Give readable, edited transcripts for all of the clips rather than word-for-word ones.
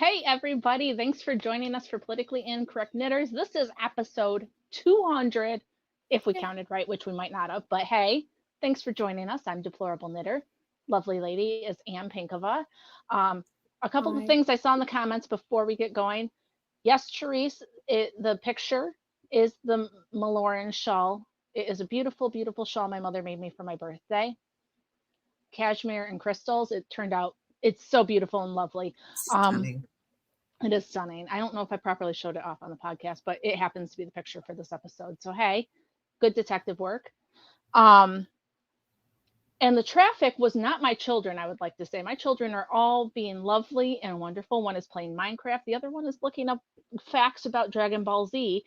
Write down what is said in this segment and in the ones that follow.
Hey, everybody. Thanks for joining us for Politically Incorrect Knitters. This is episode 200, if we Yeah. counted right, which we might not have. But hey, thanks for joining us. I'm Deplorable Knitter. Lovely lady is Ann Pinkova. Um, a couple of Hi. things I saw in the comments before we get going. Yes, Therese, the picture is the Maloran shawl. It is a beautiful, beautiful shawl my mother made me for my birthday. Cashmere and crystals. It turned out, it's so beautiful and lovely. Um, Stunning. It is stunning. I don't know if I properly showed it off on the podcast, but it happens to be the picture for this episode. So hey, good detective work. Um, and the traffic was not my children, I would like to say. My children are all being lovely and wonderful. One is playing Minecraft, the other one is looking up facts about Dragon Ball Z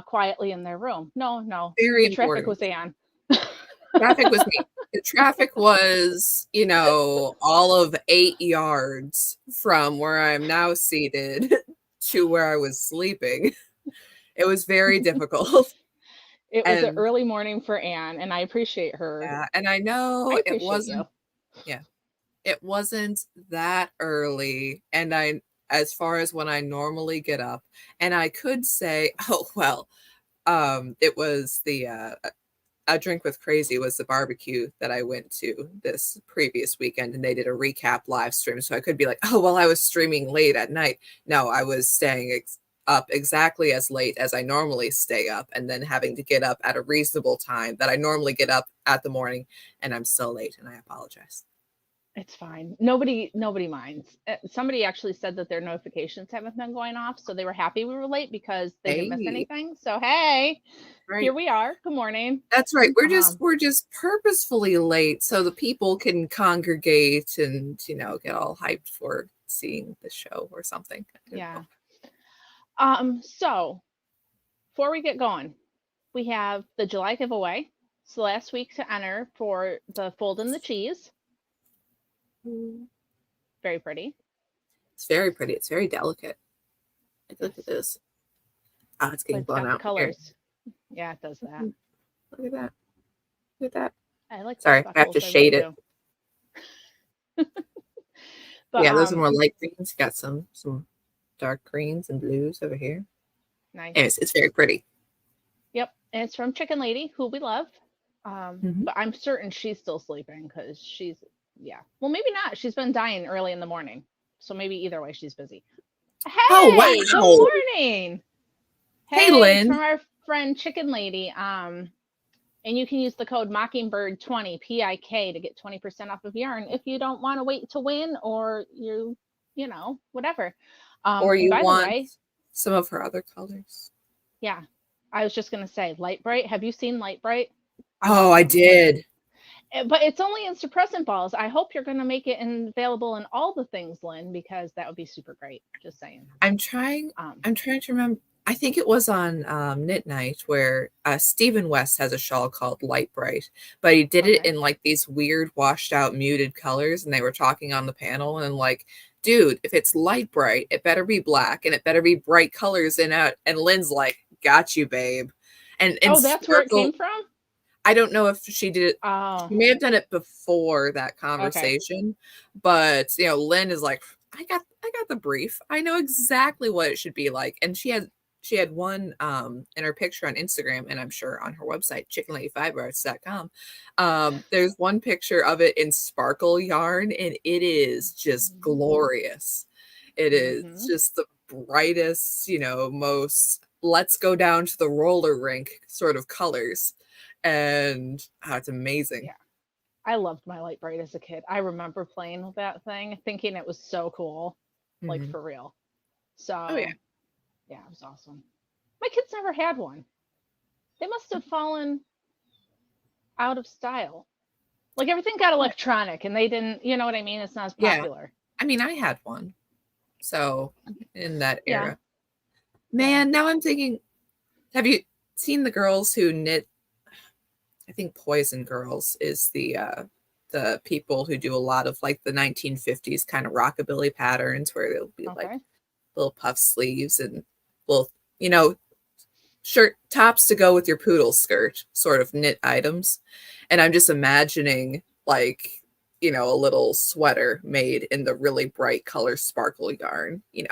quietly in their room. No, no, Very the traffic important. was Anne. Traffic was me. The traffic was, all of 8 yards from where I'm now seated to where I was sleeping. It was very difficult. It was an And early morning for Anne, and I appreciate her. yeah, and I I know it appreciate you. wasn't, yeah, it wasn't that early. And as far as when I normally get up, and I could say, oh, well, it was a Drink with Crazy was the barbecue that I went to this previous weekend, and they did a recap live stream. So I could be like, oh, well, I was streaming late at night. No, I was staying up exactly as late as I normally stay up, and then having to get up at a reasonable time that I normally get up at the morning, and I'm still late, and I apologize. It's fine. Nobody minds. Somebody actually said that their notifications haven't been going off, so they were happy we were late because they didn't miss Hey, anything. So hey, here right. we are. Good morning. That's right. We're just Um, we're just purposefully late so the people can congregate and get all hyped for seeing the show or something. I don't know. yeah. So before we get going, we have the July giveaway. So last week to enter for the fold in the cheese. Very pretty. It's very pretty. It's very delicate. Look at Yes. this. Oh, it's But getting it's blown got the out. Here. colors. Yeah, it does that. Look at that. Look at that. I like the Sorry, I have speckles. to I really shade it. do. But Yeah, those are more light greens. Got some dark greens and blues over here. nice. Anyways, it's very pretty. Yep, and it's from Chicken Lady, who we love. Mhm. But I'm certain she's still sleeping because she's, yeah. Well, maybe not. She's been dying early in the morning, so maybe either way she's busy. Oh, Hey, good wow. morning. Hey, Hey, it's Lynn. from our friend Chicken Lady. And you can use the code Mockingbird20 PIK to get 20% off of yarn if you don't want to wait to win or whatever. Or And you by the want way, some of her other colors? yeah, I was just gonna say Light Bright. Have you seen Light Bright? I Oh, love I them. did. But it's only in suppressant balls. I hope you're going to make it available in all the things, Lynn, because that would be super great. Just saying. I'm trying. Um, I'm trying to remember. I think it was on Knit Night where Stephen West has a shawl called Light Bright, but he did it okay. in like these weird washed out muted colors, and they were talking on the panel and like, dude, if it's light bright, it better be black and it better be bright colors in it. And Lynn's like, got you, babe. And Oh, that's where it Sparkle, came from? I don't know if she did it. Oh, She may have done it before that okay. conversation, but Lynn is like, I got the brief. I know exactly what it should be like. And she had one in her picture on Instagram, and I'm sure on her website, chickenladyfiberarts.com. There's one picture of it in sparkle yarn, and it is just glorious. It is Mm-hmm. just the brightest, most let's go down to the roller rink sort of colors. And it's amazing. Yeah. I loved my Light Bright as a kid. I remember playing with that thing, thinking it was so cool, like Mhm. for real. Oh, yeah. So, yeah, it was awesome. My kids never had one. They must have fallen out of style. Like everything got electronic and they didn't, you know what I mean? It's not as Yeah. popular. I mean, I had one. So, in that Yeah. era. Man, now I'm thinking, have you seen the girls who knit? I think Poison Girls is the people who do a lot of like the 1950s kind of rockabilly patterns where they'll be like Okay. little puff sleeves and little, you know, shirt tops to go with your poodle skirt sort of knit items. And I'm just imagining like a little sweater made in the really bright color sparkle yarn, No,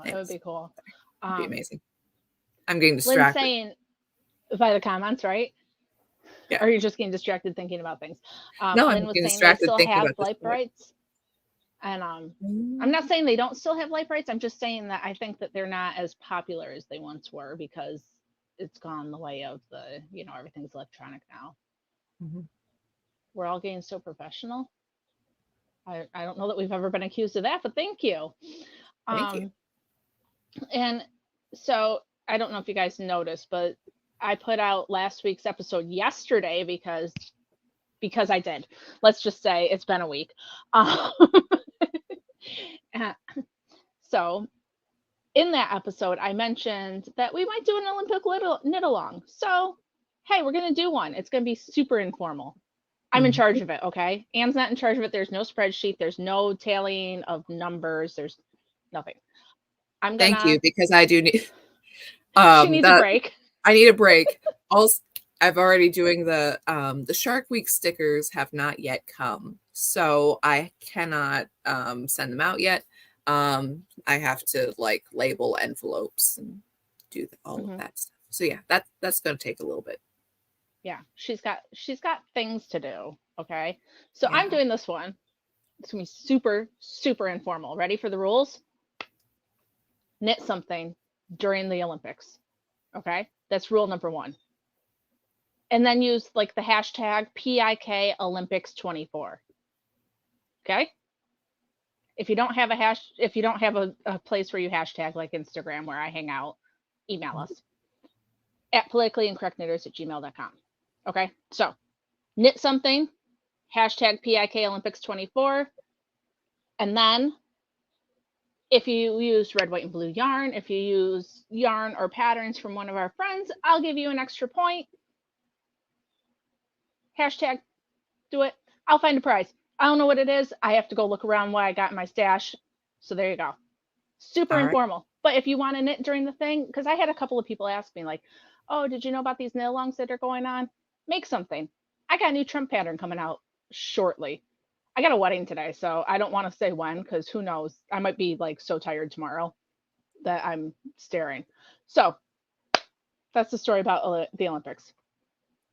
it would It's, be cool. it'd be amazing. I'm getting Lynn's distracted. saying by the comments, right? Yeah. Or you're just getting distracted thinking about things. No, Lynn I'm was getting saying they distracted still thinking have about this light point. brights. And I'm not saying they don't still have light brights. I'm just saying that I think that they're not as popular as they once were because it's gone the way of the, everything's electronic now. Mhm. We're all getting so professional. I don't know that we've ever been accused of that, but thank you. Thank you. And so I don't know if you guys noticed, but I put out last week's episode yesterday because I did. Let's just say it's been a week. So in that episode, I mentioned that we might do an Olympic knit along. So, hey, we're going to do one. It's going to be super informal. I'm in charge of it, okay? Anne's not in charge of it. There's no spreadsheet. There's no tallying of numbers. There's nothing. Thank you, because I do need she needs a break. I need a break. Also, I've already doing the Shark Week stickers have not yet come, so I cannot send them out yet. I have to label envelopes and do all of that stuff. So yeah, that's going to take a little bit. Yeah, she's got things to do. Okay, so yeah. I'm doing this one. It's gonna be super, super informal. Ready for the rules? Knit something during the Olympics. Okay, that's rule number 1. And then use the hashtag PIK Olympics 24. Okay. If you don't have a place where you hashtag like Instagram where I hang out, email us at politicallyincorrectknitters@gmail.com. Okay, so knit something, hashtag PIK Olympics 24, and then if you use red, white, and blue yarn, if you use yarn or patterns from one of our friends, I'll give you an extra point. Hashtag do it. I'll find a prize. I don't know what it is. I have to go look around what I got in my stash. So there you go. Super informal. But if you want to knit during the thing, because I had a couple of people ask me oh, did you know about these knit alongs that are going on? Make something. I got a new Trump pattern coming out shortly. I got a wedding today, so I don't want to say when because who knows? I might be so tired tomorrow that I'm staring. So that's the story about the Olympics.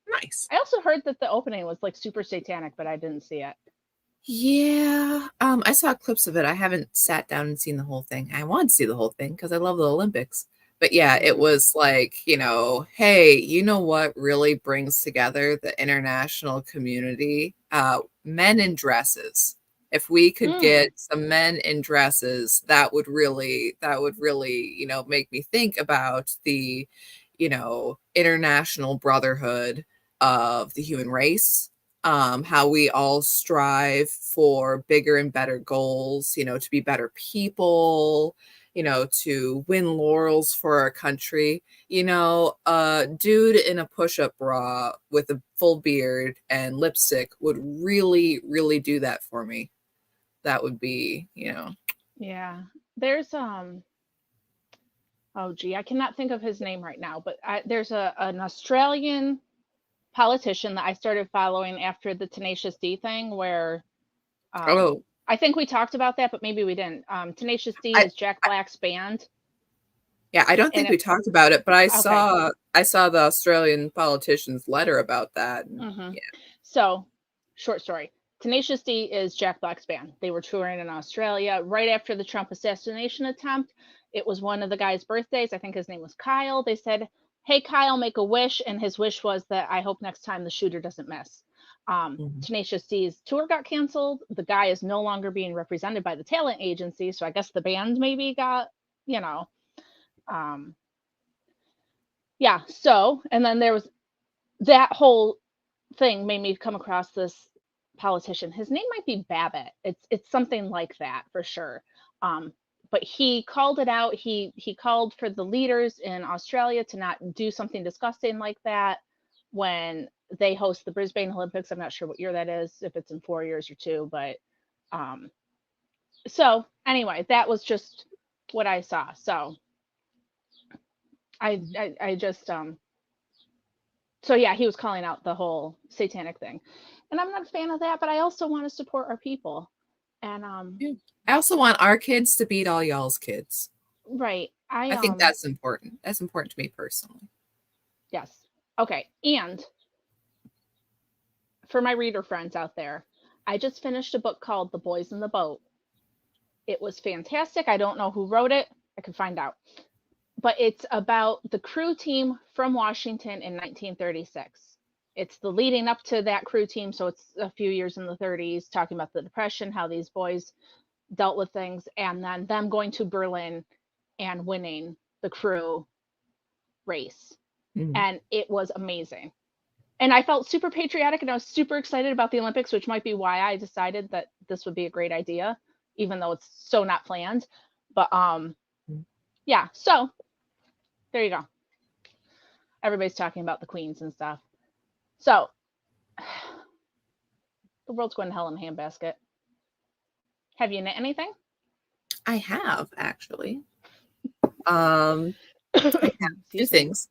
Nice. I also heard that the opening was super satanic, but I didn't see it. Yeah, I saw clips of it. I haven't sat down and seen the whole thing. I want to see the whole thing because I love the Olympics. But yeah, it was hey, you know what really brings together the international community? Men in dresses. If we could get some men in dresses, that would really, make me think about the, international brotherhood of the human race. How we all strive for bigger and better goals, to be better people, to win laurels for our country. A dude in a push-up bra with a full beard and lipstick would really, really do that for me. That would be, Yeah. There's oh gee, I cannot think of his name right now, but there's an Australian politician that I started following after the Tenacious D thing where I think we talked about that, but maybe we didn't. Tenacious D is Jack Black's band. Yeah, I don't think we talked about it, but I saw the Australian politician's letter about that. Yeah. So, short story. Tenacious D is Jack Black's band. They were touring in Australia right after the Trump assassination attempt. It was one of the guy's birthdays. I think his name was Kyle. They said, hey, Kyle, make a wish. And his wish was that I hope next time the shooter doesn't miss. Tenacious D's tour got canceled. The guy is no longer being represented by the talent agency. So I guess the band maybe got, yeah. So, and then there was that whole thing made me come across this politician. His name might be Babbitt. It's something like that for sure. But he called it out. He called for the leaders in Australia to not do something disgusting like that when they host the Brisbane Olympics. I'm not sure what year that is, if it's in 4 years or 2, but so anyway, that was just what I saw. So I just so yeah, he was calling out the whole satanic thing. And I'm not a fan of that, but I also want to support our people. And Yeah. I also want our kids to beat all y'all's kids. right. I think that's important. That's important to me personally. Yes. Okay. And for my reader friends out there, I just finished a book called The Boys in the Boat. It was fantastic. I don't know who wrote it. I can find out. But it's about the crew team from Washington in 1936. It's the leading up to that crew team. So it's a few years in the 30s, talking about the Depression, how these boys dealt with things, and then them going to Berlin and winning the crew race. Mhm. And it was amazing. And I felt super patriotic and I was super excited about the Olympics, which might be why I decided that this would be a great idea, even though it's so not planned. But yeah, so there you go. Everybody's talking about the queens and stuff. So the world's going to hell in a handbasket. Have you knit anything? I have actually. I have two things.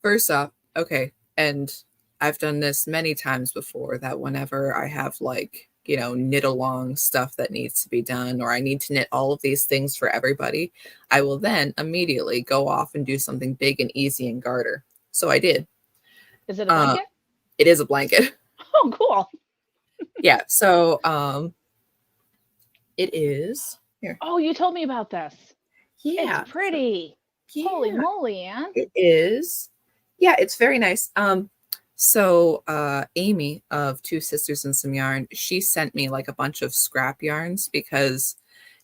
First off, okay, and I've done this many times before, that whenever I have like, knit along stuff that needs to be done, or I need to knit all of these things for everybody, I will then immediately go off and do something big and easy and garter. So I did. Is it a blanket? It is a blanket. Oh, cool. Yeah. So it is here. Oh, you told me about this. Yeah. It's pretty. Yeah, Holy moly, Anne. it is. Yeah, it's very nice. So Amy of Two Sisters and Some Yarn, she sent me like a bunch of scrap yarns because,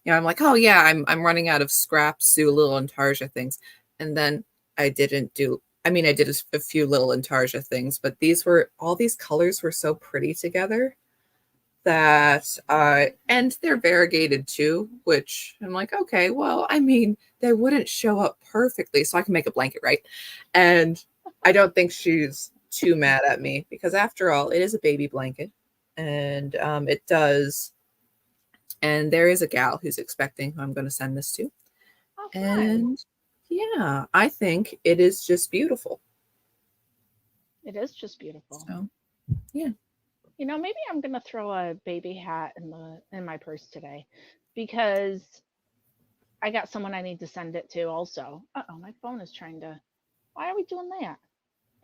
I'm like, oh yeah, I'm running out of scraps, do little intarsia things. And then I did a few little intarsia things, but all these colors were so pretty together that and they're variegated too, which I'm like, okay, well, they wouldn't show up perfectly, so I can make a blanket, right? And I don't think she's too mad at me because after all, it is a baby blanket, and it does. And there is a gal who's expecting who I'm going to send this to. Oh, fun. And yeah, I think it is just beautiful. It is just beautiful. So, yeah. Maybe I'm gonna throw a baby hat in my purse today, because I got someone I need to send it to also. Uh-oh, my phone is trying to. Why are we doing that?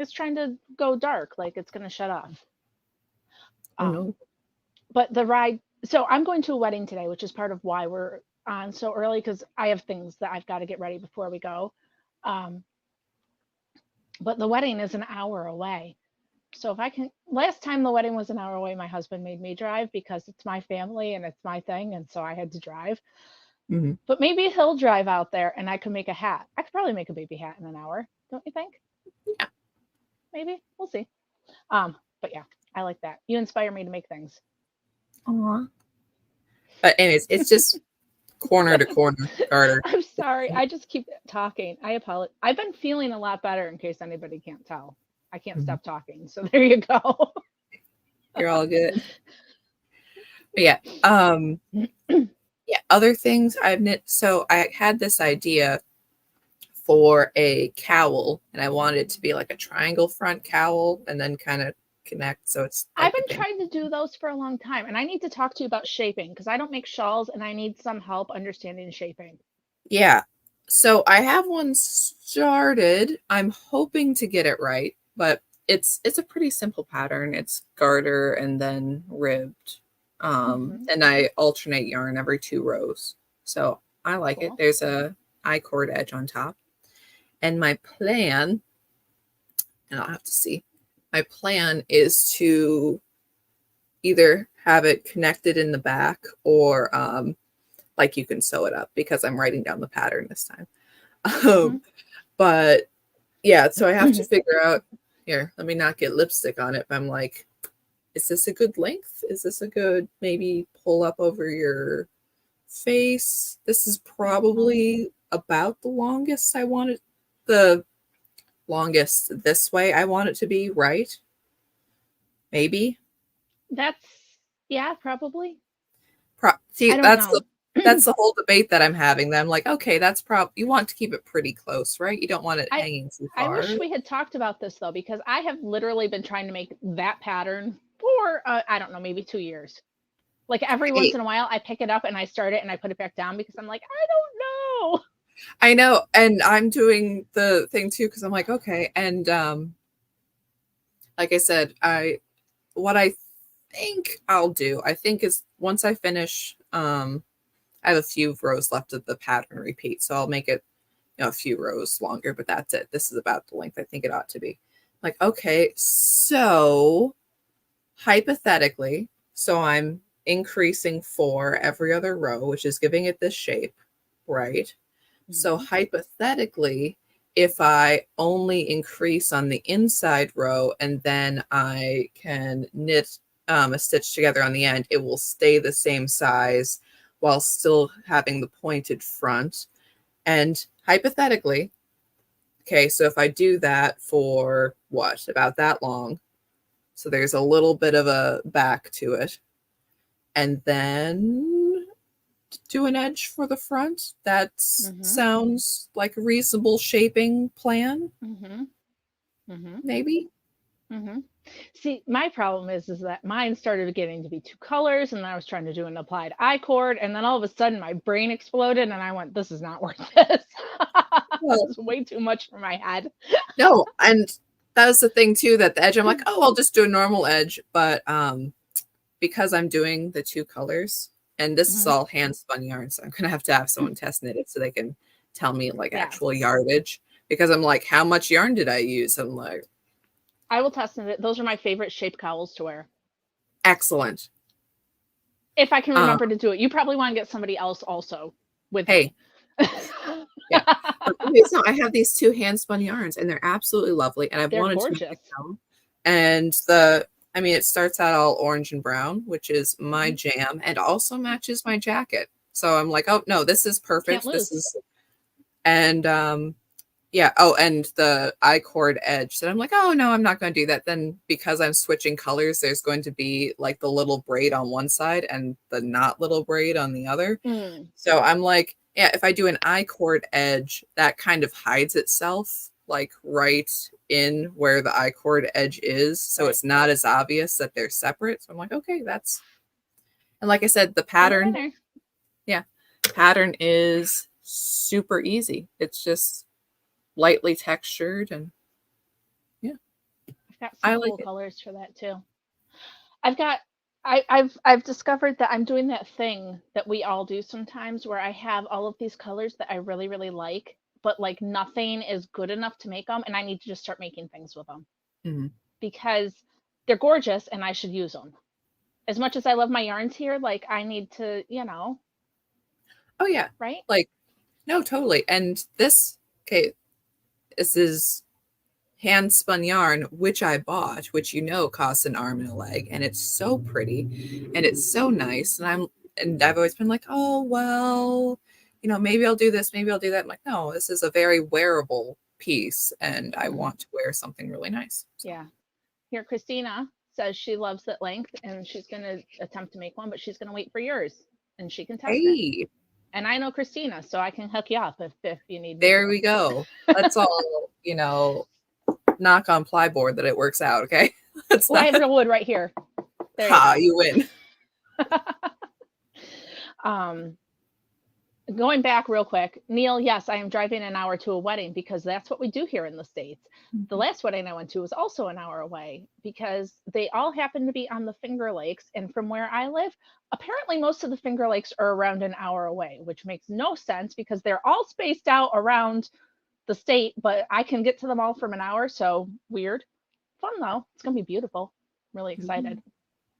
It's trying to go dark, like it's gonna shut off. Oh no. But the ride. So I'm going to a wedding today, which is part of why we're on so early, because I have things that I've got to get ready before we go. But the wedding is an hour away. So if I can, last time the wedding was an hour away, my husband made me drive because it's my family and it's my thing. And so I had to drive. Mm-hmm. But maybe he'll drive out there and I could make a hat. I could probably make a baby hat in an hour. Don't you think? Yeah. Maybe. We'll see. But yeah, I like that. You inspire me to make things. Aww. But anyways, it's just corner to corner, Carter. I'm sorry. I just keep talking. I apologize. I've been feeling a lot better, in case anybody can't tell. I can't stop talking. So there you go. You're all good. But yeah. Yeah, other things I've knit. So I had this idea for a cowl, and I wanted it to be like a triangle front cowl and then kind of connect. So it's I've been trying to do those for a long time, and I need to talk to you about shaping, because I don't make shawls and I need some help understanding shaping. Yeah. So I have one started. I'm hoping to get it right, but it's a pretty simple pattern. It's garter and then ribbed. And I alternate yarn every 2 rows. So I like it. There's a I-cord edge on top. And my plan, and I'll have to see, my plan is to either have it connected in the back or like you can sew it up, because I'm writing down the pattern this time. But yeah, so I have to figure out, here, let me not get lipstick on it, but I'm like, is this a good length? Is this a good, maybe pull up over your face? This is probably about the longest I want it, the longest this way I want it to be, right? Maybe. That's, yeah, probably. See, that's the whole debate that I'm having. That I'm like, okay, that's you want to keep it pretty close, right? You don't want it hanging too far. I wish we had talked about this though, because I have literally been trying to make that pattern for I don't know, maybe 2 years. Like every once Hey, in a while, I pick it up and I start it and I put it back down because I'm like, I don't know. I know, and I'm doing the thing too because I'm like, okay, and like I said, what I think I'll do, I think is once I finish, I have a few rows left of the pattern repeat, so I'll make it, a few rows longer, but that's it. This is about the length I think it ought to be. Like, okay, so hypothetically, so I'm increasing 4 every other row, which is giving it this shape, right? So Mhm. hypothetically, if I only increase on the inside row and then I can knit a stitch together on the end, it will stay the same size while still having the pointed front. And hypothetically, okay, so if I do that for what, about that long, so there's a little bit of a back to it, and then do an edge for the front. That Mhm. sounds like a reasonable shaping plan, Mhm. Mhm. maybe. Mhm. See, my problem is that mine started getting to be 2 colors, and then I was trying to do an applied I-cord, and then all of a sudden my brain exploded, and I went, "This is not worth this. Well, It's way too much for my head." no, and that was the thing too, that the edge, I'm like, oh, I'll just do a normal edge, but because I'm doing the 2 colors, and this is Mhm. all hand spun yarn, so I'm gonna have to have someone test knit it so they can tell me like Yeah, actual yardage, because I'm like, how much yarn did I use? I'm like, I will test it. Those are my favorite shape cowls to wear. excellent. If I can Um, remember to do it. You probably want to get somebody else also with hey, me. yeah. But okay, so I have these 2 hand spun yarns and they're absolutely lovely. And I've They're wanted to gorgeous. make them. And I mean, it starts out all orange and brown, which is my Mhm. jam and also matches my jacket. So I'm like, oh no, this is Can't perfect. This lose. is, and yeah. Oh, and the I-cord edge. So I'm like, oh no, I'm not going to do that. Then because I'm switching colors, there's going to be like the little braid on one side and the not little braid on the other. Mm. So I'm like, yeah, if I do an I-cord edge, that kind of hides itself like right in where the I-cord edge is. So Right. it's not as obvious that they're separate. So I'm like, okay, and like I said, the Winner, pattern, winner. yeah, pattern is super easy. It's just lightly textured and yeah, I've got I some like cool it. colors for that too. I've got I've discovered that I'm doing that thing that we all do sometimes where I have all of these colors that I really, really like, but like nothing is good enough to make them, and I need to just start making things with them Mhm. because they're gorgeous and I should use them. As much as I love my yarns here, like I need to, Oh yeah, right? like no, totally. And okay, this is hand spun yarn, which I bought, which costs an arm and a leg, and it's so pretty and it's so nice. And I've always been like, oh well, maybe I'll do this, maybe I'll do that. I'm like, no, this is a very wearable piece, and I Hmm. want to wear something really nice. So Yeah. Here, Christina says she loves it length and she's going to attempt to make one, but she's going to wait for yours and she can test it. hey, And I know Christina, so I can hook you up if you need me there to. we go. Let's all, knock on plyboard that it works out, okay? That's Oh, I not have real wood right here. There you ha, go. you win. um, Going back real quick, Neil, yes, I am driving an hour to a wedding because that's what we do here in the States. The last wedding I went to was also an hour away because they all happen to be on the Finger Lakes. And from where I live, apparently most of the Finger Lakes are around an hour away, which makes no sense because they're all spaced out around the state, but I can get to them all from an hour. So weird. Fun though. It's going to be beautiful. I'm really excited.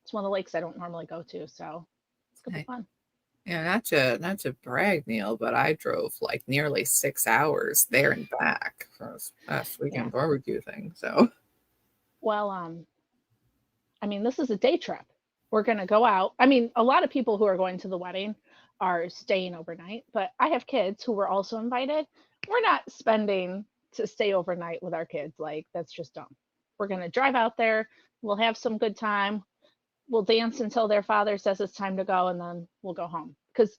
It's one of the lakes I don't normally go to. So it's going to be Hey, fun. yeah, not to brag, Neil, but I drove like nearly 6 hours there and back for this past Yeah. weekend barbecue thing. So Well, I mean, this is a day trip. We're going to go out. I mean, a lot of people who are going to the wedding are staying overnight, but I have kids who were also invited. We're not spending to stay overnight with our kids. Like, that's just dumb. We're going to drive out there. We'll have some good time. We'll dance until their father says it's time to go, and then we'll go home. Because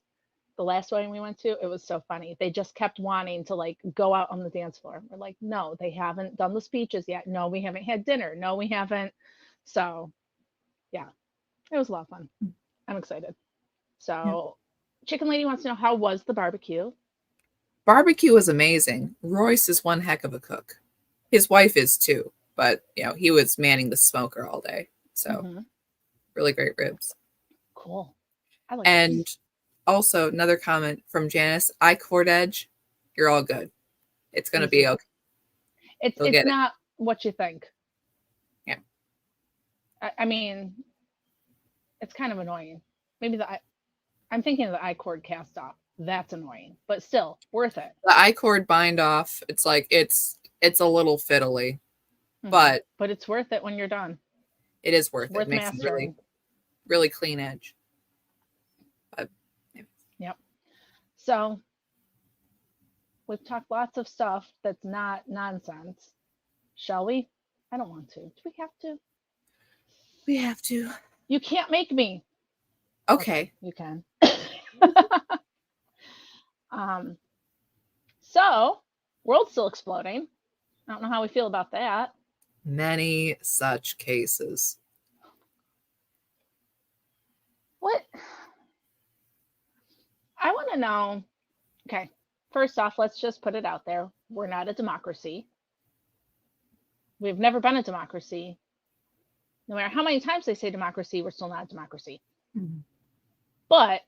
the last wedding we went to, it was so funny. They just kept wanting to like go out on the dance floor. We're like, no, they haven't done the speeches yet. No, we haven't had dinner. No, we haven't. So Yeah, it was a lot of fun. I'm excited. Yeah. So, Chicken Lady wants to know, how was the barbecue? Barbecue was amazing. Royce is one heck of a cook. His wife is too, but he was manning the smoker all day. So really great ribs. Cool. I like And ribs. also another comment from Janice, cord edge, you're all good. It's gonna Easy. be okay. You'll It's get it. not what you think. Yeah. I mean, it's kind of annoying. Maybe I'm thinking of the I-cord cast off. That's annoying, but still worth it. The cord bind off, it's like it's a little fiddly, but it's worth it when you're done. it is worth It's it. worth It makes a mastering. really, really clean edge. But, yeah. Yep. So we've talked lots of stuff that's not nonsense. Shall we? I don't want to. Do we have to? We have to. You can't make me. Okay. You can. So, world's still exploding. I don't know how we feel about that. Many such cases. What? I want to know. Okay, first off, let's just put it out there. We're not a democracy. We've never been a democracy. No matter how many times they say democracy, we're still not a democracy. But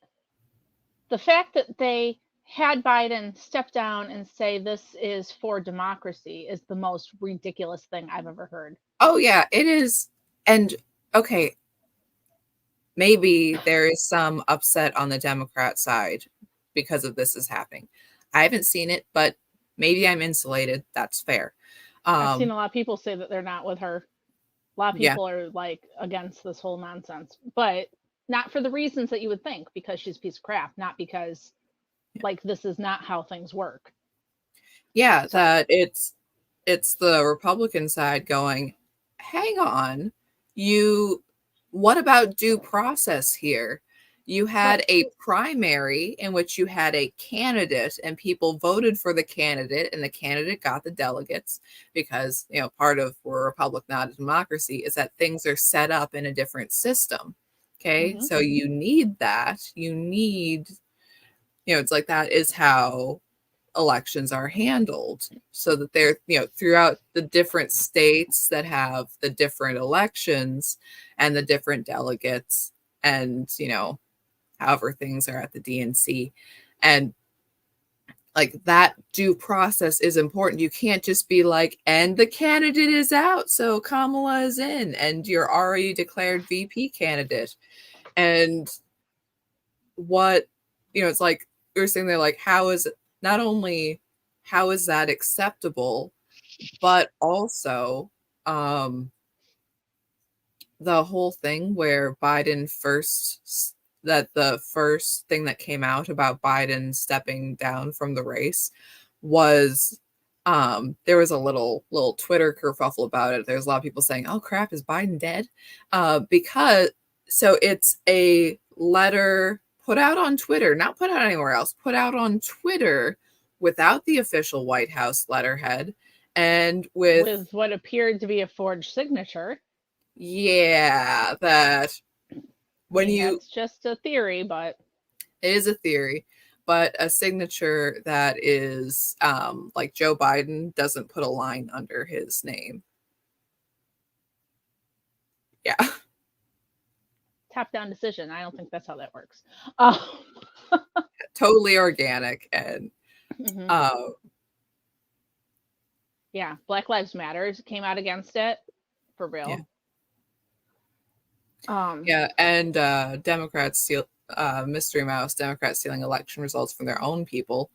the fact that they had Biden step down and say this is for democracy is the most ridiculous thing I've ever heard. Oh, yeah, it is. And, okay, maybe there is some upset on the Democrat side because of this is happening. I haven't seen it, but maybe I'm insulated. That's fair. I've seen a lot of people say that they're not with her. A lot of people are like against this whole nonsense, but not for the reasons that you would think, because she's a piece of crap, not because like this is not how things work. Yeah, so that it's the Republican side going, hang on, what about due process here? You had a primary in which you had a candidate and people voted for the candidate and the candidate got the delegates because, part of we're a republic, not a democracy, is that things are set up in a different system. Okay. So you need that. You need, it's like that is how elections are handled, so that they're, throughout the different states that have the different elections and the different delegates and, however things are at the DNC. And like that due process is important. You can't just be like, and the candidate is out, so Kamala is in, and you're already declared VP candidate. And what, it's like you're saying there, like, how is it, not only how is that acceptable, but also the whole thing where Biden the first thing that came out about Biden stepping down from the race was there was a little Twitter kerfuffle about it. There's a lot of people saying, oh crap, is Biden dead? Because so it's a letter put out on Twitter, not put out anywhere else, put out on Twitter without the official White House letterhead and with what appeared to be a forged signature. Yeah, that that's just a theory, but it is a theory, but a signature that is like Joe Biden doesn't put a line under his name. Yeah. Top-down decision. I don't think that's how that works. Totally organic and yeah, Black Lives Matter came out against it for real. Yeah, and Democrats steal Mystery Mouse, Democrats stealing election results from their own people.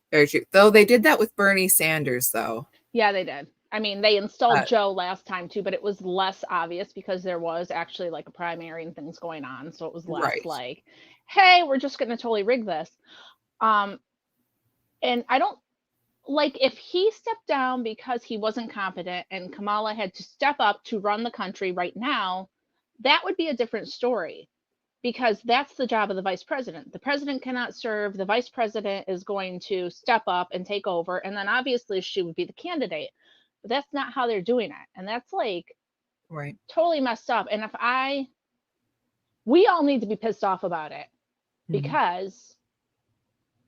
Very true. Though they did that with Bernie Sanders, though. Yeah, they did. I mean, they installed Joe last time too, but it was less obvious because there was actually like a primary and things going on. So it was less like, hey, we're just going to totally rig this. And I don't like, if he stepped down because he wasn't competent and Kamala had to step up to run the country right now, that would be a different story, because that's the job of the vice president. The president cannot serve. The vice president is going to step up and take over. And then obviously she would be the candidate. But that's not how they're doing it. And that's like totally messed up. And if I we all need to be pissed off about it, Mhm. because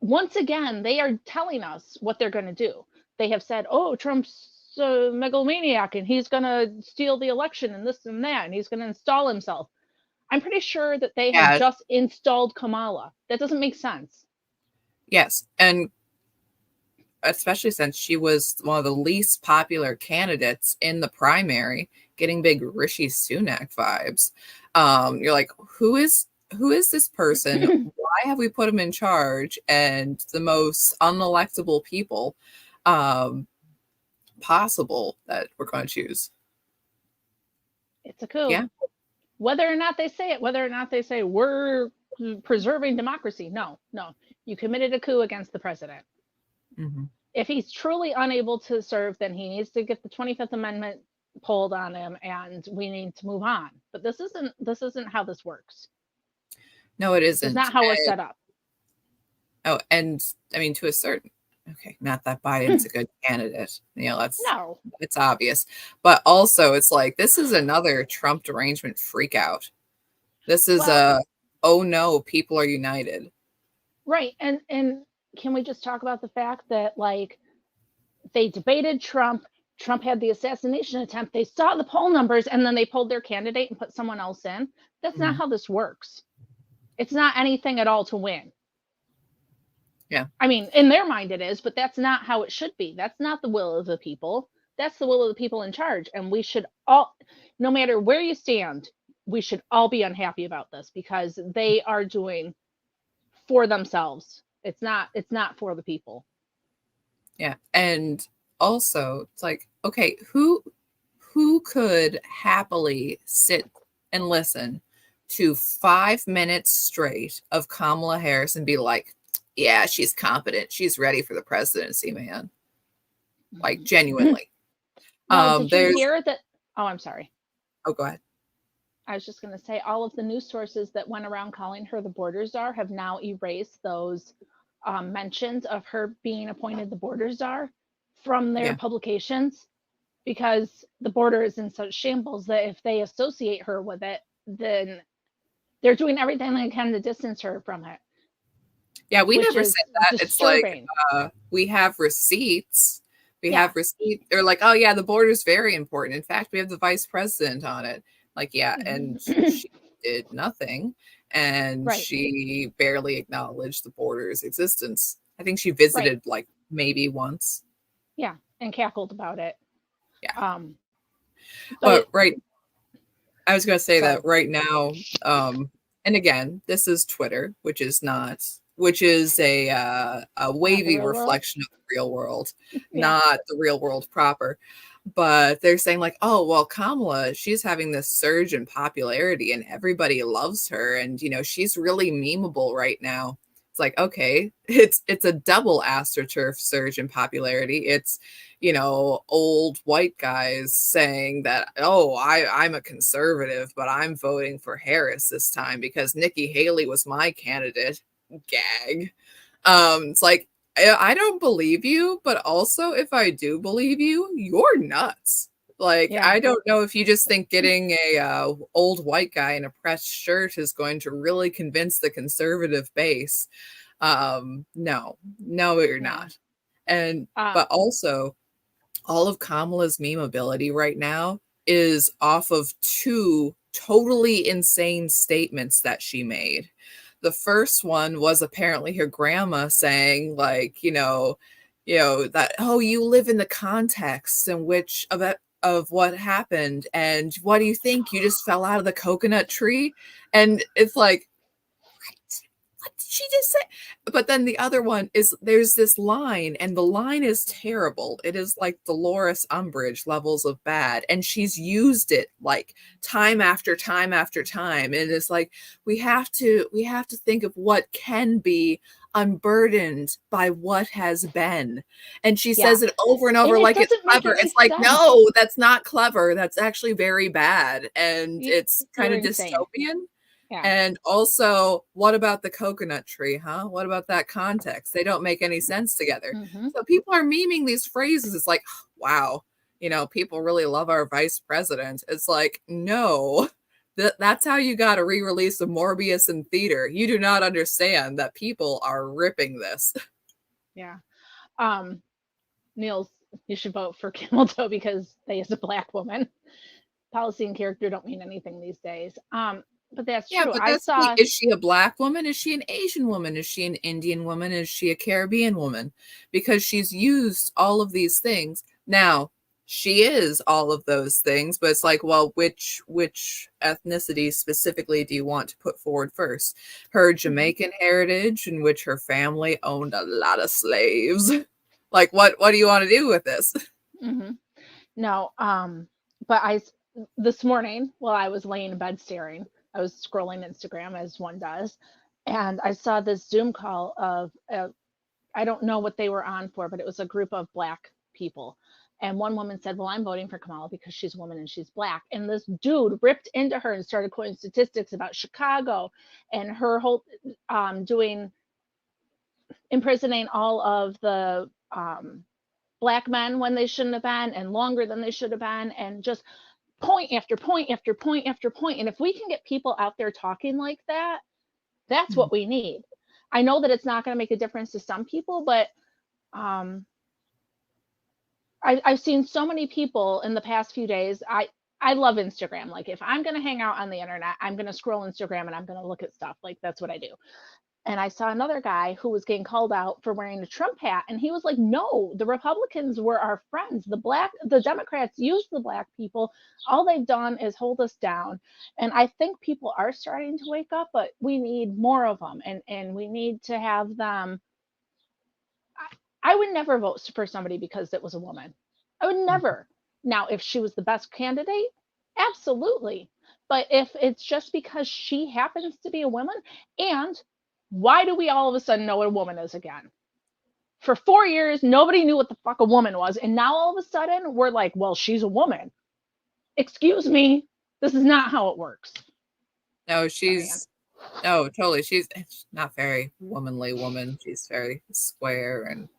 once again, they are telling us what they're going to do. They have said, oh, Trump's a megalomaniac and he's going to steal the election and this and that, and he's going to install himself. I'm pretty sure that they have Yeah. just installed Kamala. That doesn't make sense. Yes. And especially since she was one of the least popular candidates in the primary, getting big Rishi Sunak vibes. You're like, who is this person? Why have we put him in charge? And the most unelectable people possible that we're going to choose. It's a coup. Yeah. Whether or not they say it, whether or not they say we're preserving democracy. No. You committed a coup against the president. Mm-hmm. If he's truly unable to serve, then he needs to get the 25th Amendment pulled on him, and we need to move on. But this isn't how this works. No, it isn't. It's not how we're set up. Oh, and I mean, to a certain, okay, not that Biden's a good candidate. It's obvious. But also, it's like, this is another Trump derangement freak out. This is oh no, people are united. Right. And can we just talk about the fact that, like, they debated Trump had the assassination attempt, they saw the poll numbers, and then they pulled their candidate and put someone else in? That's not how this works. It's not anything at all to win. Yeah. I mean, in their mind it is, but that's not how it should be. That's not the will of the people. That's the will of the people in charge. And we should all, no matter where you stand, we should all be unhappy about this, because they are doing for themselves. It's not for the people. Yeah. And also, it's like, okay, who could happily sit and listen to 5 minutes straight of Kamala Harris and be like, yeah, she's competent, she's ready for the presidency, man? Like, genuinely. Did you hear that? Oh, I'm sorry. Oh, go ahead. I was just going to say, all of the news sources that went around calling her the border czar have now erased those mentions of her being appointed the border czar from their publications, because the border is in such shambles that if they associate her with it, then they're doing everything they can to distance her from it. Yeah, we never said that. Disturbing. It's like, we have receipts. We have receipts. They're like, oh yeah, the border is very important. In fact, we have the vice president on it. Like, yeah, and she did nothing, and she barely acknowledged the border's existence. I think she visited like maybe once. Yeah, and cackled about it. Yeah. But I was going to say that right now, and again, this is Twitter, which is a wavy reflection of the real world, not the real world proper. But they're saying like, oh, well, Kamala, she's having this surge in popularity and everybody loves her. And, you know, she's really memeable right now. It's like, okay, it's a double AstroTurf surge in popularity. It's, you know, old white guys saying that, oh, I'm a conservative, but I'm voting for Harris this time because Nikki Haley was my candidate. Gag. It's like, I don't believe you, but also if I do believe you, you're nuts. Like, I don't know if you just think getting a old white guy in a pressed shirt is going to really convince the conservative base. No, you're not. And but also, all of Kamala's memeability right now is off of 2 totally insane statements that she made. The first one was apparently her grandma saying, like, you know, that, oh, you live in the context in which of what happened, and what do you think? You just fell out of the coconut tree? And it's like, what did she just say? But then the other one is, there's this line, and the line is terrible. It is like Dolores Umbridge levels of bad, and she's used it like time after time after time. And it's like, we have to think of what can be, unburdened by what has been. And she says it over and over, like it's clever. It's like, no, that's not clever. That's actually very bad, and it's kind of dystopian. Yeah. And also, what about the coconut tree, huh? What about that context? They don't make any sense together. So people are memeing these phrases. It's like, wow, you know, people really love our vice president. It's like, no, That's how you got a re-release of Morbius in theater. You do not understand that people are ripping this. Yeah. Niels, you should vote for Camel Toe because they is a black woman. Policy and character don't mean anything these days. But that's Yeah, true. but I that's the thing. saw Is she a black woman? Is she an Asian woman? Is she an Indian woman? Is she a Caribbean woman? Because she's used all of these things. Now, she is all of those things, but it's like, well, which ethnicity specifically do you want to put forward first? Her Jamaican heritage, in which her family owned a lot of slaves. Like, what do you want to do with this? Mm-hmm. No, but this morning while I was laying in bed staring, I was scrolling Instagram as one does, and I saw this Zoom call of I don't know what they were on for, but it was a group of black people. And one woman said, "Well, I'm voting for Kamala because she's a woman and she's black." And this dude ripped into her and started quoting statistics about Chicago and her whole doing imprisoning all of the black men when they shouldn't have been and longer than they should have been, and just point after point after point after point. And if we can get people out there talking like that, that's what we need. I know that it's not going to make a difference to some people, but I've seen so many people in the past few days. I love Instagram. Like if I'm going to hang out on the internet, I'm going to scroll Instagram and I'm going to look at stuff. Like that's what I do. And I saw another guy who was getting called out for wearing a Trump hat, and he was like, "No, the Republicans were our friends. The Democrats used the black people. All they've done is hold us down." And I think people are starting to wake up, but we need more of them, and we need to have them. I would never vote for somebody because it was a woman. I would never. Now, if she was the best candidate, absolutely. But if it's just because she happens to be a woman, and why do we all of a sudden know what a woman is again? For 4 years, nobody knew what the fuck a woman was. And now all of a sudden, we're like, well, she's a woman. Excuse me. This is not how it works. No, Sorry, Ann. no, totally. She's not very womanly woman. She's very square and,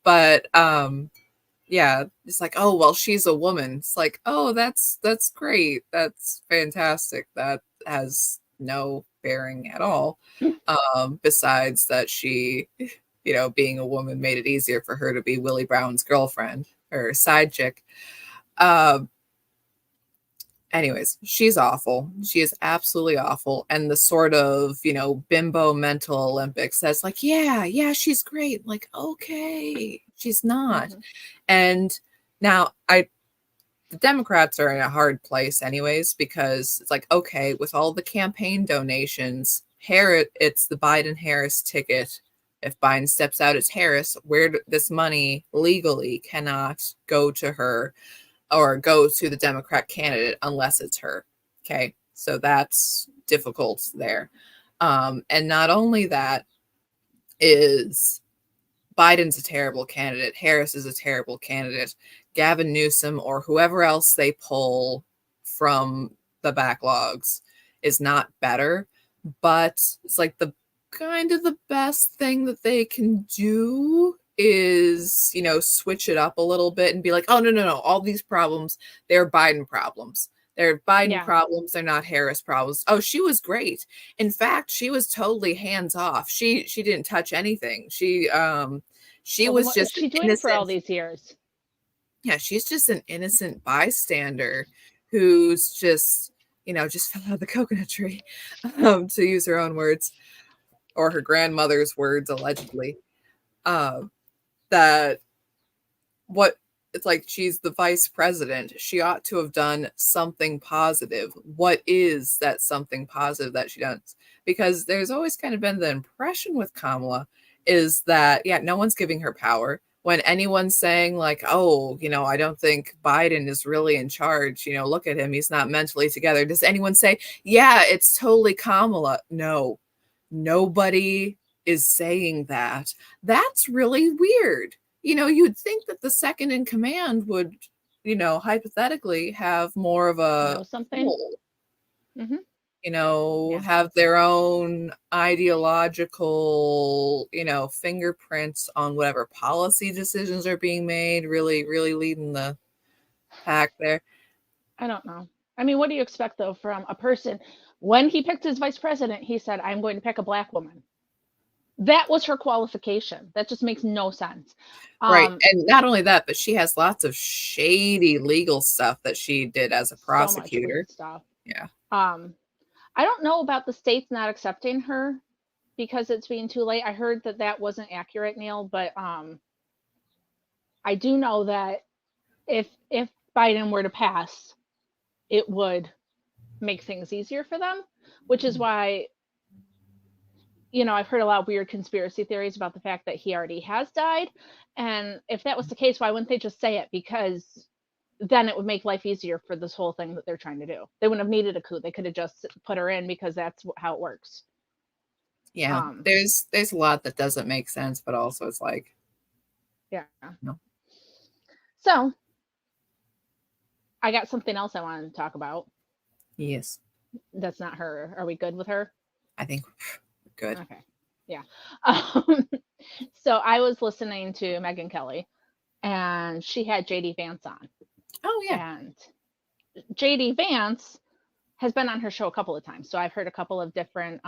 but yeah, it's like, oh, well, she's a woman. It's like, oh, that's great. That's fantastic. That has no bearing at all. Besides that she, being a woman made it easier for her to be Willie Brown's girlfriend or side chick. Anyways, she's awful. She is absolutely awful. And the sort of, bimbo mental Olympics that's like, yeah, she's great. Like, okay, she's not. And now the Democrats are in a hard place anyways, because it's like, okay, with all the campaign donations, it's the Biden-Harris ticket. If Biden steps out, it's Harris, where this money legally cannot go to her or go to the Democrat candidate unless it's her. Okay. So that's difficult there. And not only that is Biden's a terrible candidate. Harris is a terrible candidate. Gavin Newsom or whoever else they pull from the backlogs is not better, but it's like the kind of the best thing that they can do is, switch it up a little bit and be like, oh, no. All these problems, they're Biden problems. They're Biden problems. They're not Harris problems. Oh, she was great. In fact, she was totally hands off. She didn't touch anything. She was just she doing for all these years. Yeah, she's just an innocent bystander who's just, just fell out of the coconut tree, to use her own words, or her grandmother's words, allegedly. That what it's like, she's the vice president. She ought to have done something positive. What is that something positive that she does? Because there's always kind of been the impression with Kamala is that, no one's giving her power. When anyone's saying like, oh, I don't think Biden is really in charge, look at him, he's not mentally together. Does anyone say, yeah, it's totally Kamala? No, nobody is saying that. That's really weird. You'd think that the second in command would, hypothetically have more of a something. Have their own ideological, fingerprints on whatever policy decisions are being made, really, really leading the pack there. I don't know. I mean, what do you expect though from a person? When he picked his vice president, he said, "I'm going to pick a black woman." That was her qualification. That just makes no sense. Right. Um, And not only that, but she has lots of shady legal stuff that she did as a so much prosecutor. weird stuff. Yeah. Um, I don't know about the states not accepting her because it's being too late. I heard that that wasn't accurate, Neil, but I do know that if Biden were to pass, it would make things easier for them, which is why, I've heard a lot of weird conspiracy theories about the fact that he already has died. And if that was the case, why wouldn't they just say it? Because then it would make life easier for this whole thing that they're trying to do. They wouldn't have needed a coup. They could have just put her in because that's how it works. Yeah. There's a lot that doesn't make sense, but also it's like, Yeah. no. So I got something else I wanted to talk about. Yes. That's not her. Are we good with her? I think we're good. Okay. Yeah. Um, so I was listening to Megyn Kelly, and she had JD Vance on. Oh yeah. And JD Vance has been on her show a couple of times. So I've heard a couple of different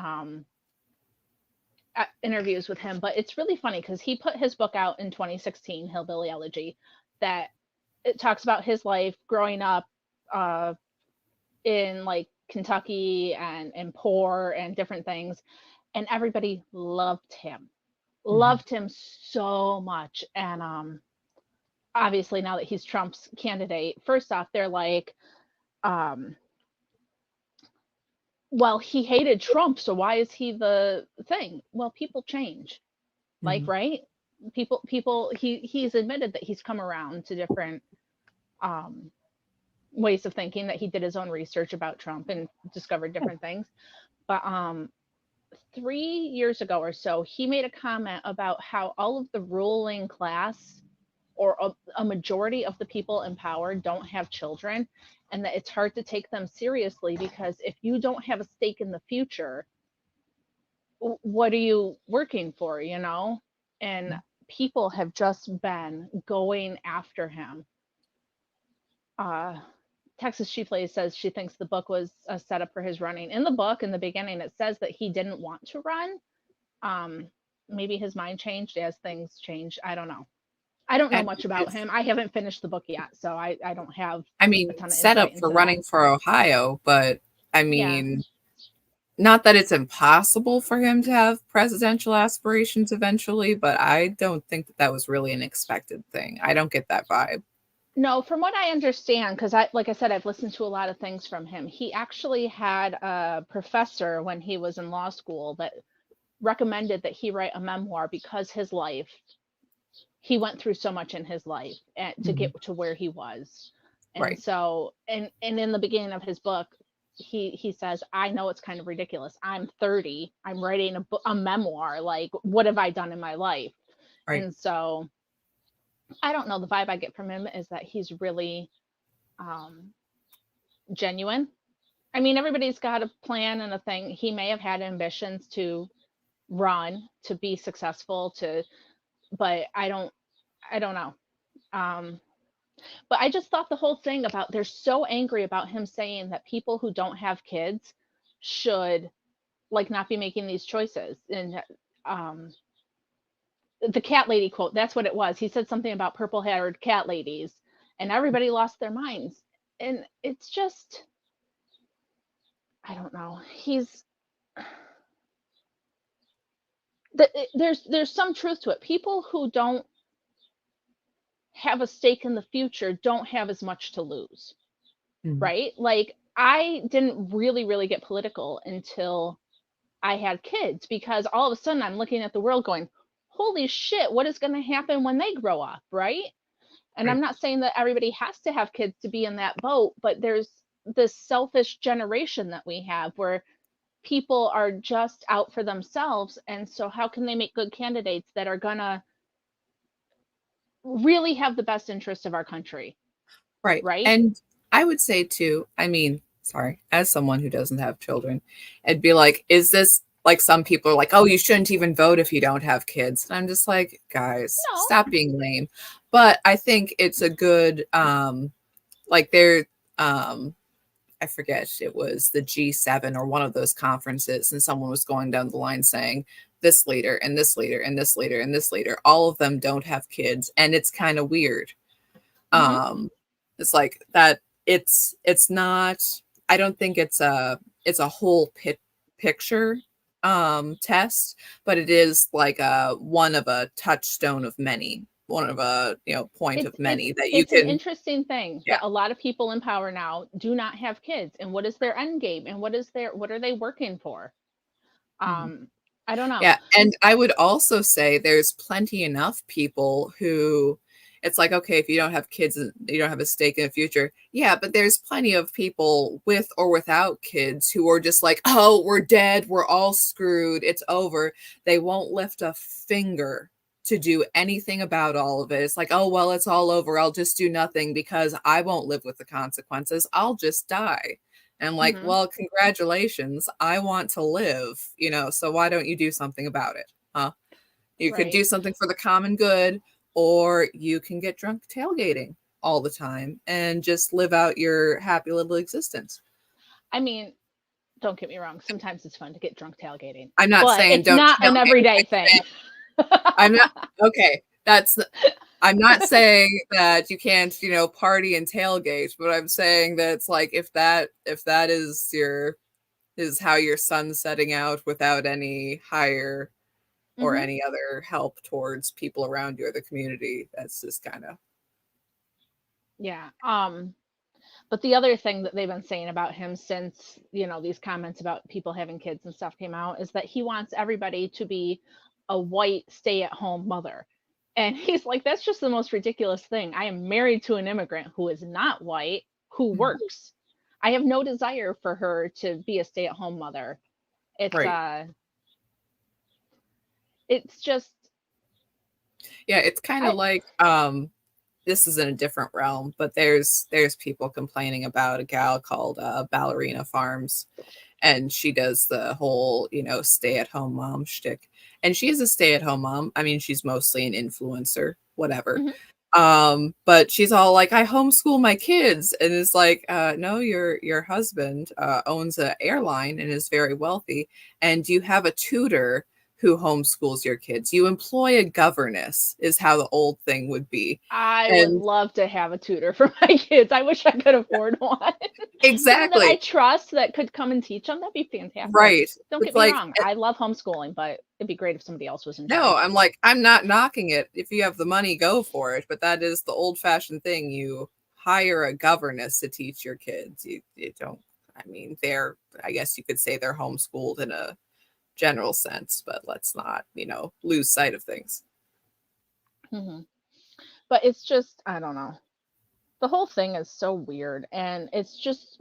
interviews with him, but it's really funny because he put his book out in 2016, Hillbilly Elegy, that it talks about his life growing up in like Kentucky and poor and different things. And everybody loved him so much. And obviously now that he's Trump's candidate, first off, they're like, well, he hated Trump, so why is he the thing? Well, people change. Like, right? He's admitted that he's come around to different ways of thinking, that he did his own research about Trump and discovered different things. But 3 years ago or so, he made a comment about how all of the ruling class, or a majority of the people in power, don't have children, and that it's hard to take them seriously because if you don't have a stake in the future, what are you working for, And people have just been going after him. Texas Chief Lady says she thinks the book was a setup for his running. In the book, in the beginning, it says that he didn't want to run. Maybe his mind changed as things changed. I don't know. I don't know much about him. I haven't finished the book yet, so I don't have I mean, a ton of set up insight for into running that. for Ohio, but I mean, not that it's impossible for him to have presidential aspirations eventually, but I don't think that was really an expected thing. I don't get that vibe. No, from what I understand, because like I said, I've listened to a lot of things from him. He actually had a professor when he was in law school that recommended that he write a memoir because he went through so much in his life to get to where he was. And Right. so, and in the beginning of his book, he says, I know it's kind of ridiculous. I'm 30. I'm writing a memoir. Like, what have I done in my life? Right. And so I don't know. The vibe I get from him is that he's really genuine. I mean, everybody's got a plan and a thing. He may have had ambitions to run, to be successful, but I don't know. But I just thought the whole thing about, they're so angry about him saying that people who don't have kids should like not be making these choices. And the cat lady quote, that's what it was. He said something about purple haired cat ladies, and everybody lost their minds. And it's just, I don't know. There's some truth to it. People who don't have a stake in the future don't have as much to lose, right? Like, I didn't really get political until I had kids, because all of a sudden I'm looking at the world going, holy shit, what is going to happen when they grow up, right? And Right. I'm not saying that everybody has to have kids to be in that boat, but there's this selfish generation that we have where people are just out for themselves. And so how can they make good candidates that are going to really have the best interest of our country? Right. Right. And I would say too, I mean, sorry, as someone who doesn't have children, it'd be like, is this like, some people are like, oh, you shouldn't even vote if you don't have kids. And I'm just like, guys, No. stop being lame. But I think it's a good, like, they're, I forget, it was the G7 or one of those conferences, and someone was going down the line saying this leader and this leader and this leader and this leader, all of them don't have kids, and it's kind of weird. It's like that. It's not. I don't think it's a whole picture test, but it is like one of a touchstone of many, one of a point of many that you it's can. an interesting thing that a lot of people in power now do not have kids, and what is their end game, and what are they working for? I don't know. Yeah, and I would also say there's plenty enough people who it's like, okay, if you don't have kids, you don't have a stake in the future. Yeah, but there's plenty of people with or without kids who are just like, oh, we're dead, we're all screwed, it's over. They won't lift a finger to do anything about all of it. It's like, oh, well, it's all over. I'll just do nothing because I won't live with the consequences. I'll just die. And I'm like, well, congratulations. I want to live, so why don't you do something about it? Huh? You could do something for the common good, or you can get drunk tailgating all the time and just live out your happy little existence. I mean, don't get me wrong. Sometimes it's fun to get drunk tailgating. I'm not saying it's not an everyday thing. I'm not okay. I'm not saying that you can't, party and tailgate, but I'm saying that it's like if that is how your sun's setting out without any higher or any other help towards people around you or the community, that's just kind of. Yeah. But the other thing that they've been saying about him since, these comments about people having kids and stuff came out is that he wants everybody to be a white stay-at-home mother. And he's like, that's just the most ridiculous thing. I am married to an immigrant who is not white, who works. I have no desire for her to be a stay-at-home mother. It's it's just. Yeah, it's kind of like, this is in a different realm, but there's people complaining about a gal called Ballerina Farms, and she does the whole, stay-at-home mom shtick. And she is a stay-at-home mom. I mean, she's mostly an influencer, whatever. But she's all like, I homeschool my kids. And it's like, no, your husband owns an airline and is very wealthy. And you have a tutor who homeschools your kids. You employ a governess is how the old thing would be. I would love to have a tutor for my kids. I wish I could afford one. Exactly. That I trust that could come and teach them. That'd be fantastic. Right. Don't get me wrong. I love homeschooling, but it'd be great if somebody else was in charge. No, I'm like, I'm not knocking it. If you have the money, go for it. But that is the old fashioned thing. You hire a governess to teach your kids. You don't, I mean, I guess you could say they're homeschooled in a general sense, but let's not, lose sight of things. But it's just, I don't know. The whole thing is so weird, and it's just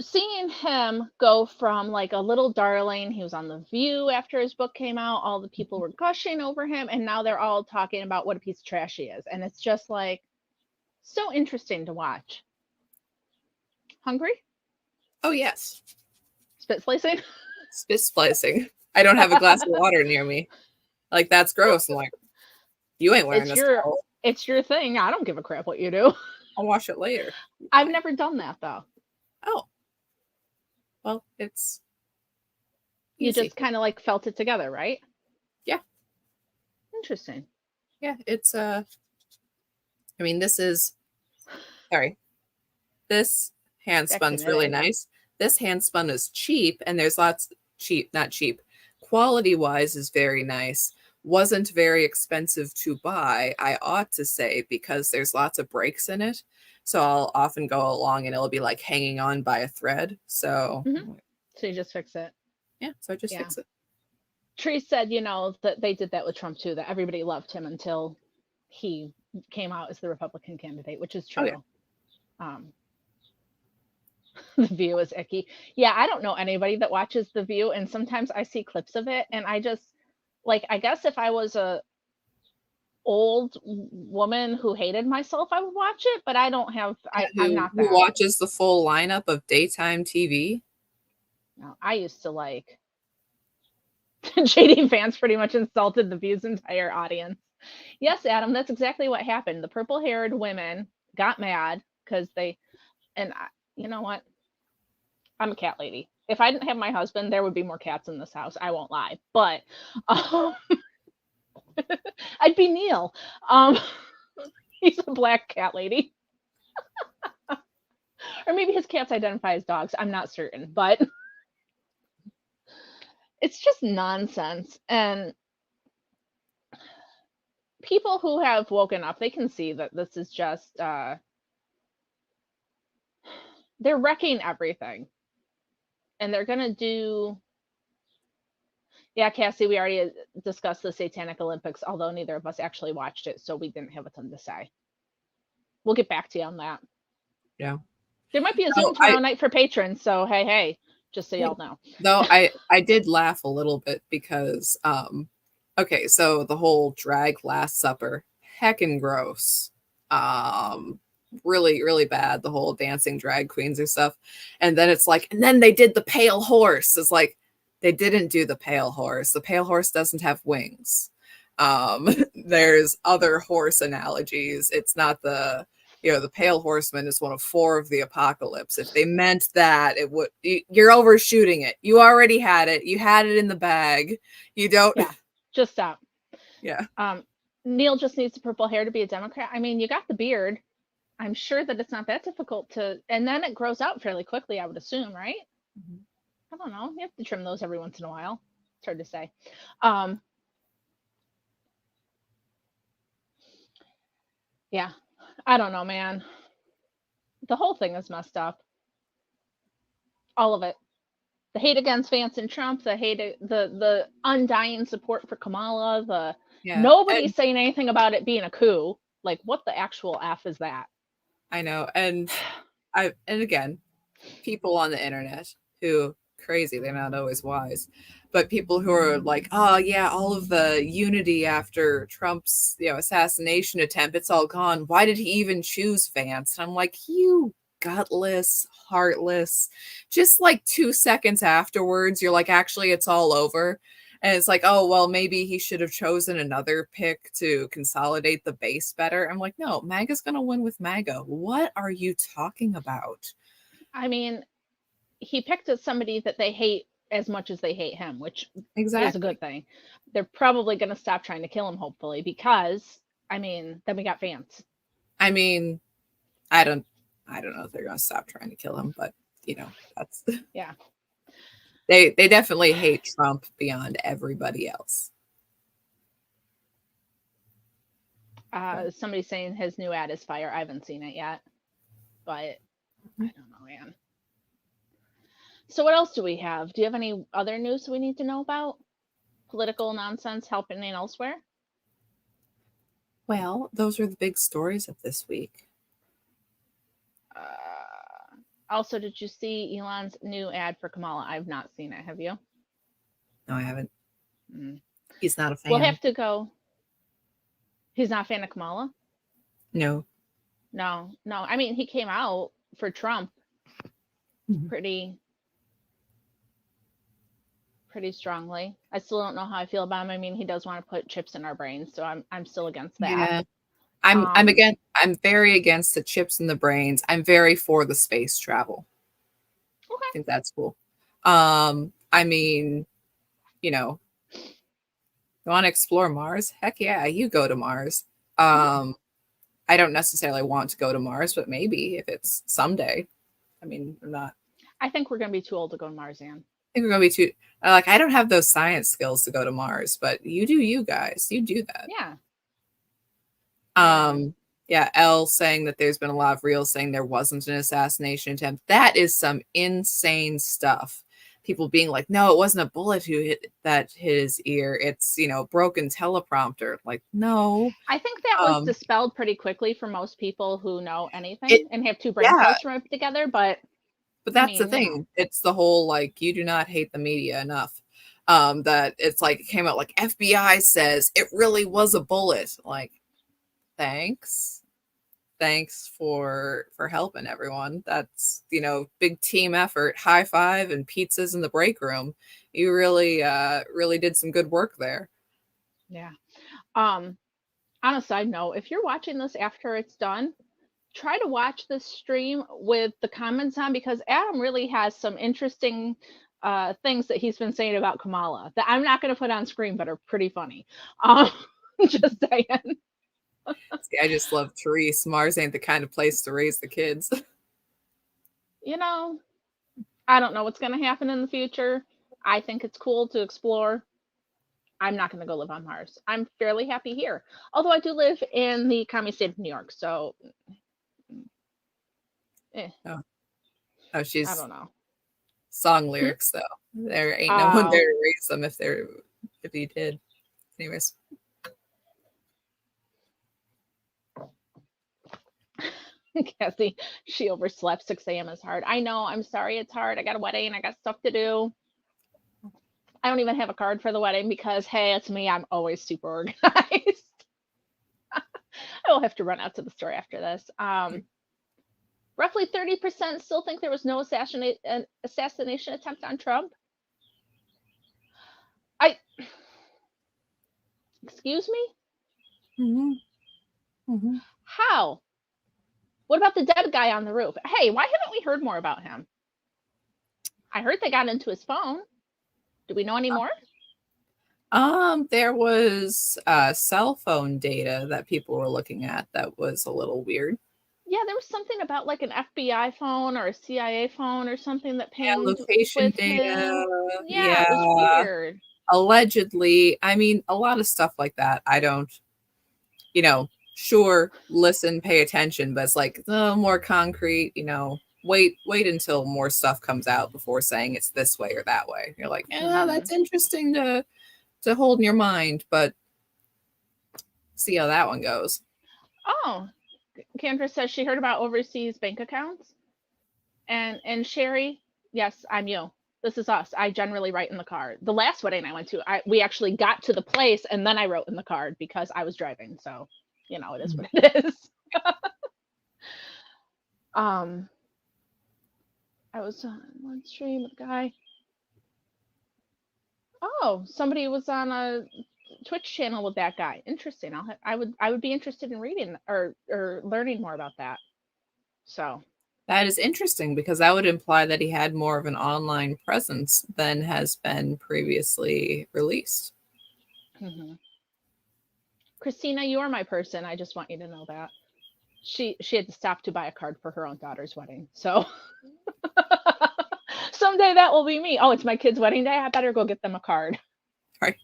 seeing him go from like a little darling. He was on The View after his book came out. All the people were gushing over him, and now they're all talking about what a piece of trash he is. And it's just like so interesting to watch. Hungry? Oh, yes. Spit slicing? Spit slicing. I don't have a glass of water near me. Like, that's gross. I'm like, you ain't wearing this. It's your thing. I don't give a crap what you do. I'll wash it later. I've never done that, though. Oh. Well, it's easy. You just kind of like felt it together, right? Yeah. Interesting. Yeah, it's I mean, this hand spun's really nice. This hand spun is cheap, and there's not cheap. Quality wise is very nice. Wasn't very expensive to buy, I ought to say, because there's lots of breaks in it. So I'll often go along and it'll be like hanging on by a thread. So So you just fix it. Yeah, so I just fix it. Tree said, that they did that with Trump too, that everybody loved him until he came out as the Republican candidate, which is true. Oh, yeah. The View is icky. Yeah, I don't know anybody that watches The View, and sometimes I see clips of it, and I just, like, I guess if I was a old woman who hated myself, I would watch it, but I don't have, I'm not that. Who watches the full lineup of daytime TV? No, I used to like, JD Vance pretty much insulted The View's entire audience. Yes, Adam, that's exactly what happened. The purple-haired women got mad because you know what? I'm a cat lady. If I didn't have my husband, there would be more cats in this house. I won't lie, but um, I'd be Neil. Um, he's a black cat lady, or maybe his cats identify as dogs. I'm not certain, but it's just nonsense. And people who have woken up, they can see that this is just they're wrecking everything, and they're gonna do. Yeah, Cassie, we already discussed the Satanic Olympics, although neither of us actually watched it, so we didn't have a ton to say. We'll get back to you on that. Yeah. There might be a No, Zoom tomorrow night for patrons, so hey, just so y'all know. Though I did laugh a little bit because okay, so the whole drag Last Supper, heckin' gross. Really, really bad, the whole dancing drag queens and stuff. And then it's like, and then they did the pale horse. It's like they didn't do the pale horse. The pale horse doesn't have wings. There's other horse analogies. It's not the the pale horseman is one of 4 of the apocalypse. If they meant that, it would you're overshooting it. You already had it. You had it in the bag. You don't. Yeah, just stop. Yeah. Neil just needs the purple hair to be a Democrat. I mean, you got the beard. I'm sure that it's not that difficult to, and then it grows out fairly quickly, I would assume, right? Mm-hmm. I don't know. You have to trim those every once in a while. It's hard to say. Yeah, I don't know, man. The whole thing is messed up. All of it. The hate against Vance and Trump, the undying support for Kamala, nobody's saying anything about it being a coup. Like, what the actual F is that? I know. And again, people on the internet who crazy, they're not always wise, but people who are like, oh yeah, all of the unity after Trump's assassination attempt, it's all gone. Why did he even choose Vance? And I'm like, you gutless, heartless. Just like 2 seconds afterwards, you're like, actually, it's all over. And it's like, oh, well, maybe he should have chosen another pick to consolidate the base better. I'm like, no, MAGA's going to win with MAGA. What are you talking about? I mean, he picked somebody that they hate as much as they hate him, which is a good thing. They're probably going to stop trying to kill him, hopefully, because, I mean, then we got Vance. I mean, I don't know if they're going to stop trying to kill him, but, that's... Yeah. They definitely hate Trump beyond everybody else. Somebody's saying his new ad is fire. I haven't seen it yet, but I don't know, man. So what else do we have? Do you have any other news we need to know about? Political nonsense happening elsewhere? Well, those are the big stories of this week. Also, did you see Elon's new ad for Kamala? I've not seen it. Have you? No, I haven't. He's not a fan. We'll have to go. He's not a fan of Kamala? No. I mean, he came out for Trump pretty strongly. I still don't know how I feel about him. I mean, he does want to put chips in our brains, so I'm still against that. Yeah. I'm very against the chips in the brains. I'm very for the space travel. Okay. I think that's cool. I mean, you want to explore Mars? Heck yeah, you go to Mars. I don't necessarily want to go to Mars, but maybe if it's someday. I mean, I'm not. I think we're going to be too old to go to Mars, Anne. I think we're going to be too. I don't have those science skills to go to Mars, but you do, you guys. You do that. Yeah. Yeah, Elle saying that there's been a lot of reels saying there wasn't an assassination attempt. That is some insane stuff. People being like, no, it wasn't a bullet hit his ear. It's, broken teleprompter. Like, no. I think that was dispelled pretty quickly for most people who know anything and have 2 brain cells rubbed together. But that's the thing. It's the whole, like, you do not hate the media enough. That it's like, it came out like FBI says it really was a bullet. Like, thanks for helping everyone. That's big team effort. High five and pizzas in the break room. You really did some good work there. Yeah. On a side note, if you're watching this after it's done, try to watch this stream with the comments on, because Adam really has some interesting things that he's been saying about Kamala that I'm not going to put on screen, but are pretty funny. Um, just saying. See, I just love Therese. Mars ain't the kind of place to raise the kids. You know, I don't know what's going to happen in the future. I think it's cool to explore. I'm not going to go live on Mars. I'm fairly happy here. Although I do live in the commie state of New York, so Oh, I she's don't know. song lyrics though. There ain't no one there to raise them if you did. Anyways. Cassie, she overslept. 6 a.m. is hard. I know. I'm sorry it's hard. I got a wedding. I got stuff to do. I don't even have a card for the wedding because, hey, it's me. I'm always super organized. I will have to run out to the store after this. Roughly 30% still think there was no assassination attempt on Trump. Excuse me? Mm-hmm. Mm-hmm. How? What about the dead guy on the roof? Hey, why haven't we heard more about him? I heard they got into his phone. Do we know any more? There was cell phone data that people were looking at that was a little weird. Yeah, there was something about like an FBI phone or a CIA phone or something that pinged location with data. him. Yeah, it was weird. Allegedly, I mean, a lot of stuff like that. I don't, sure, listen, pay attention, but it's like more concrete, wait until more stuff comes out before saying it's this way or that way. You're like, that's interesting to hold in your mind, but see how that one goes. Oh, Kendra says she heard about overseas bank accounts. And Sherry, yes, I'm you. This is us. I generally write in the card. The last wedding I went to, we actually got to the place and then I wrote in the card because I was driving. So, it is what it is. I was on one stream with a guy. Oh, somebody was on a Twitch channel with that guy. Interesting. I would be interested in reading or learning more about that. So that is interesting because that would imply that he had more of an online presence than has been previously released. Mm-hmm. Christina, you are my person. I just want you to know that. She had to stop to buy a card for her own daughter's wedding. So someday that will be me. Oh, it's my kid's wedding day. I better go get them a card. Right.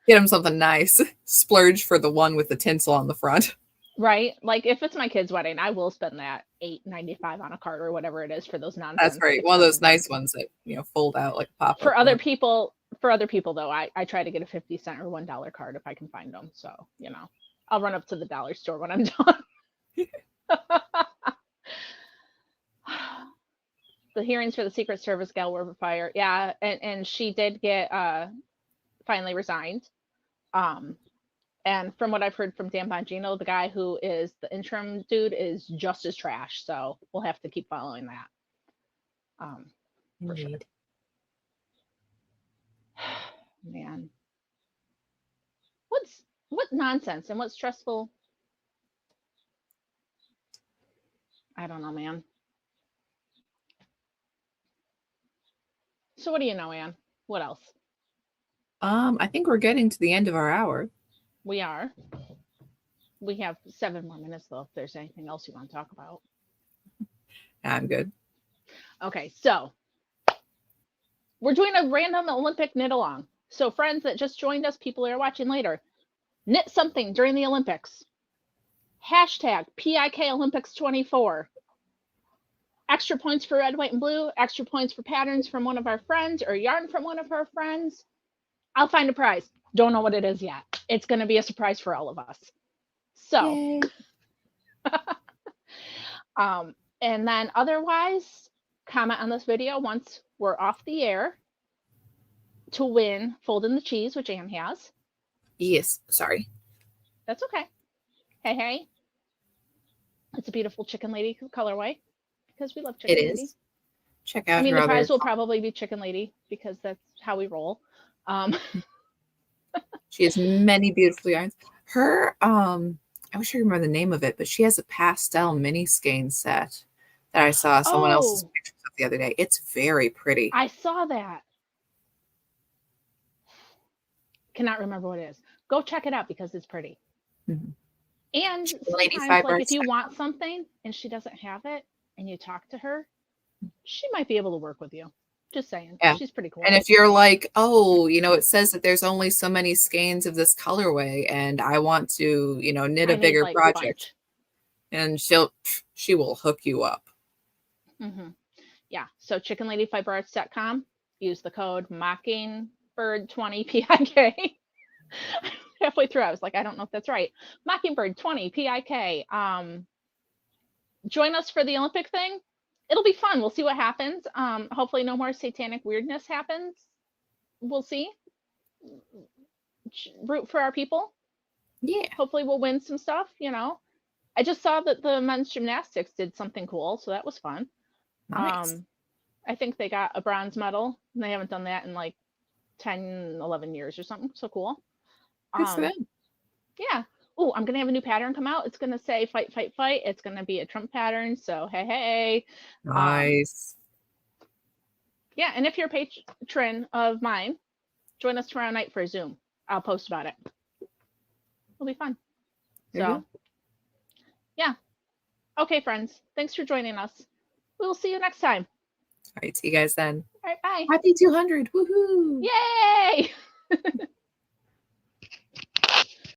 Get them something nice. Splurge for the one with the tinsel on the front. Right. Like if it's my kid's wedding, I will spend that $8.95 on a card or whatever it is for those nonsense. That's right. One of those nice ones that fold out like a pop. For other people though, I try to get a 50-cent or $1 card if I can find them. So, I'll run up to the dollar store when I'm done. The hearings for the Secret Service gal were fired. Yeah, and she did get finally resigned. And from what I've heard from Dan Bongino, the guy who is the interim dude is just as trash. So we'll have to keep following that. For sure. Man. What nonsense and what stressful. I don't know, man. So what do you know, Anne? What else? I think we're getting to the end of our hour. We are. We have 7 more minutes though, if there's anything else you want to talk about. I'm good. Okay, so we're doing a random Olympic knit along. So friends that just joined us, people that are watching later, knit something during the Olympics. Hashtag PIK Olympics 24. Extra points for red, white, and blue. Extra points for patterns from one of our friends or yarn from one of our friends. I'll find a prize. Don't know what it is yet. It's going to be a surprise for all of us. So, and then otherwise, comment on this video once we're off the air to win Fold in the Cheese, which Anne has. Yes, sorry. That's okay. Hey. It's a beautiful Chicken Lady colorway because we love Chicken Lady. It is. Check out. I mean, the prize will probably be Chicken Lady because that's how we roll. She has many beautiful yarns. Her I wish I remember the name of it, but she has a pastel mini skein set that I saw someone else's Oh, pictures of the other day. It's very pretty. I saw that. Cannot remember what it is. Go check it out because it's pretty. Mhm. And Lady sometimes, like if Fibers. you want something and she doesn't have it and you talk to her, she might be able to work with you. Just saying. Yeah. She's pretty cool. And if you're like, oh, it says that there's only so many skeins of this colorway and I want to, knit I a need bigger like project, and she will hook you up. Mm-hmm. Yeah. So chickenladyfiberarts.com. Use the code Mockingbird20PIK. Halfway through, I was like, I don't know if that's right. Mockingbird20PIK. Join us for the Olympic thing. It'll be fun. We'll see what happens. Hopefully, no more satanic weirdness happens. We'll see. Root for our people. Yeah. Hopefully, we'll win some stuff. I just saw that the men's gymnastics did something cool, so that was fun. Nice. I think they got a bronze medal, and they haven't done that in like 10, 11 years or something. So cool. Good for them. Yeah. Oh, I'm gonna have a new pattern come out. It's gonna say fight, fight, fight. It's gonna be a Trump pattern. So hey. Nice. Yeah, and if you're a patron of mine, join us tomorrow night for a Zoom. I'll post about it. It'll be fun. So yeah. Okay, friends. Thanks for joining us. We will see you next time. All right, see you guys then. All right, bye. Happy 200. Woohoo! Yay!